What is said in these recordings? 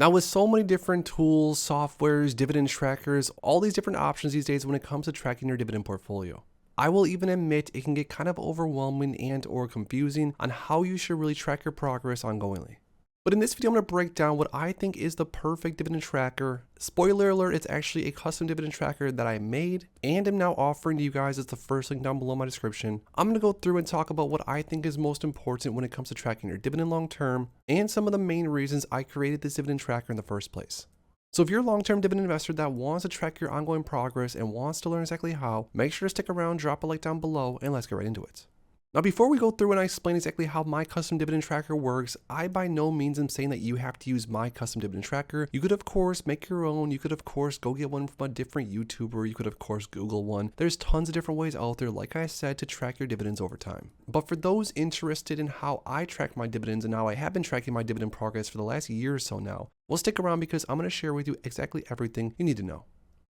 Now, with so many different tools, softwares, dividend trackers, all these different options these days when it comes to tracking your dividend portfolio, I will even admit it can get kind of overwhelming and or confusing on how you should really track your progress ongoingly. But in this video, I'm going to break down what I think is the perfect dividend tracker. Spoiler alert, it's actually a custom dividend tracker that I made and am now offering to you guys as the first link down below in my description. I'm going to go through and talk about what I think is most important when it comes to tracking your dividend long term and some of the main reasons I created this dividend tracker in the first place. So if you're a long-term dividend investor that wants to track your ongoing progress and wants to learn exactly how, make sure to stick around, drop a like down below, and let's get right into it. Now, before we go through and I explain exactly how my custom dividend tracker works, I by no means am saying that you have to use my custom dividend tracker. You could of course make your own. You could of course go get one from a different YouTuber. You could of course Google one. There's tons of different ways out there, like I said, to track your dividends over time. But for those interested in how I track my dividends and how I have been tracking my dividend progress for the last year or so now, well, stick around because I'm going to share with you exactly everything you need to know.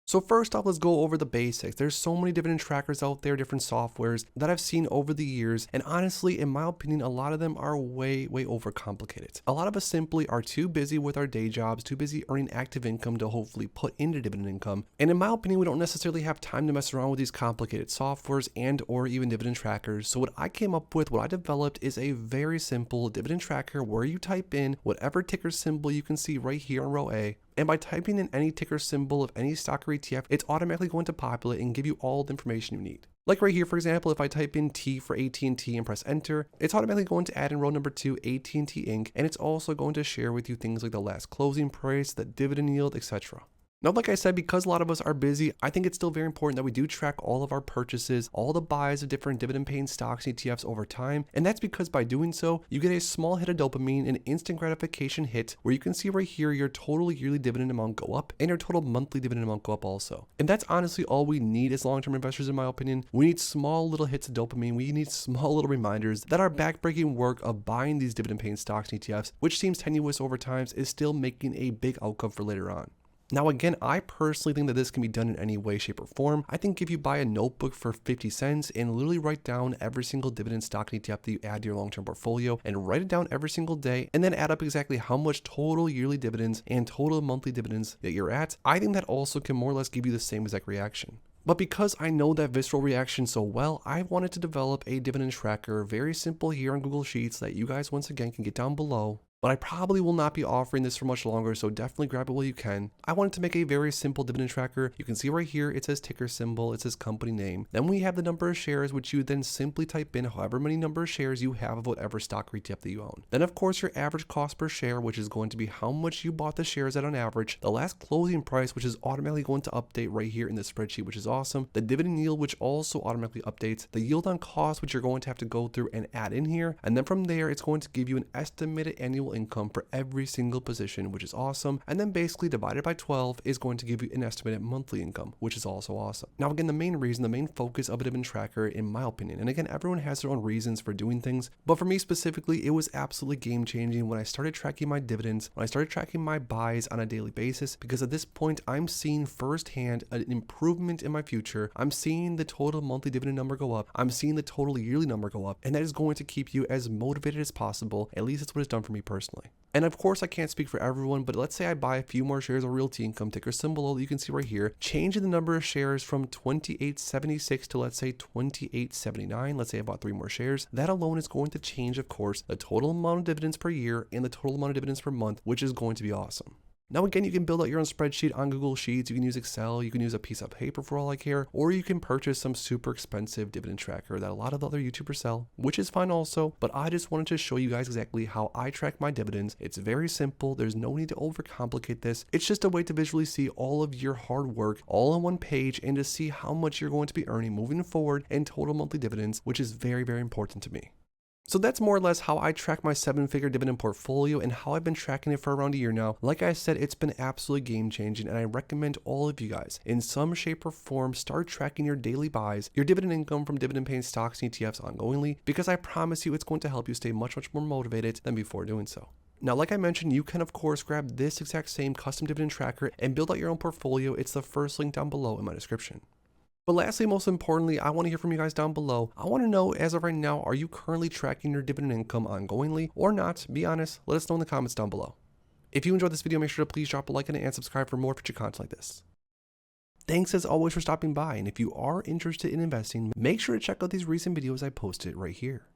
So first off, let's go over the basics. There's so many dividend trackers out there, different softwares that I've seen over the years. And honestly, in my opinion, a lot of them are way overcomplicated. A lot of us simply are too busy with our day jobs, too busy earning active income to hopefully put into dividend income. And in my opinion, we don't necessarily have time to mess around with these complicated softwares and or even dividend trackers. So what I came up with, what I developed is a very simple dividend tracker where you type in whatever ticker symbol you can see right here in row A. And by typing in any ticker symbol of any stock or ETF, it's automatically going to populate and give you all the information you need. Like right here, for example, if I type in T for AT&T and press enter, it's automatically going to add in row number 2, AT&T Inc. And it's also going to share with you things like the last closing price, the dividend yield, etc. Now, like I said, because a lot of us are busy, I think it's still very important that we do track all of our purchases, all the buys of different dividend-paying stocks and ETFs over time. And that's because by doing so, you get a small hit of dopamine, an instant gratification hit, where you can see right here your total yearly dividend amount go up and your total monthly dividend amount go up also. And that's honestly all we need as long-term investors, in my opinion. We need small little hits of dopamine. We need small little reminders that our backbreaking work of buying these dividend-paying stocks and ETFs, which seems tenuous over time, is still making a big outcome for later on. Now again, I personally think that this can be done in any way, shape, or form. I think if you buy a notebook for 50 cents and literally write down every single dividend stock and ETF that you add to your long-term portfolio and write it down every single day and then add up exactly how much total yearly dividends and total monthly dividends that you're at, I think that also can more or less give you the same exact reaction. But because I know that visceral reaction so well, I wanted to develop a dividend tracker, very simple here on Google Sheets that you guys once again can get down below. But I probably will not be offering this for much longer, so definitely grab it while you can. I wanted to make a very simple dividend tracker. You can see right here, it says ticker symbol, it says company name. Then we have the number of shares, which you then simply type in however many number of shares you have of whatever stock or ETF that you own. Then of course your average cost per share, which is going to be how much you bought the shares at on average. The last closing price, which is automatically going to update right here in the spreadsheet, which is awesome. The dividend yield, which also automatically updates. The yield on cost, which you're going to have to go through and add in here. And then from there, it's going to give you an estimated annual income for every single position, which is awesome. And then basically divided by 12 is going to give you an estimated monthly income, which is also awesome. Now again, the main focus of a dividend tracker, in my opinion, and again, everyone has their own reasons for doing things, but for me specifically, it was absolutely game changing when I started tracking my dividends, when I started tracking my buys on a daily basis, because at this point, I'm seeing firsthand an improvement in my future. I'm seeing the total monthly dividend number go up. I'm seeing the total yearly number go up, and that is going to keep you as motivated as possible. At least that's what it's done for me personally. And of course, I can't speak for everyone, but let's say I buy a few more shares of Realty Income, ticker symbol that you can see right here, changing the number of shares from 2876 to let's say 2879. Let's say I bought 3 more shares. That alone is going to change, of course, the total amount of dividends per year and the total amount of dividends per month, which is going to be awesome. Now again, you can build out your own spreadsheet on Google Sheets, you can use Excel, you can use a piece of paper for all I care, or you can purchase some super expensive dividend tracker that a lot of other YouTubers sell, which is fine also, but I just wanted to show you guys exactly how I track my dividends. It's very simple, there's no need to overcomplicate this. It's just a way to visually see all of your hard work all on one page and to see how much you're going to be earning moving forward in total monthly dividends, which is very important to me. So that's more or less how I track my 7-figure dividend portfolio and how I've been tracking it for around a year now. Like I said, it's been absolutely game changing, and I recommend all of you guys in some shape or form start tracking your daily buys, your dividend income from dividend paying stocks and ETFs ongoingly, because I promise you it's going to help you stay much more motivated than before doing so. Now, like I mentioned, you can of course grab this exact same custom dividend tracker and build out your own portfolio. It's the first link down below in my description. But lastly, most importantly, I want to hear from you guys down below. I want to know, as of right now, are you currently tracking your dividend income ongoingly or not? Be honest, let us know in the comments down below. If you enjoyed this video, make sure to please drop a like on it and subscribe for more future content like this. Thanks as always for stopping by, and if you are interested in investing, make sure to check out these recent videos I posted right here.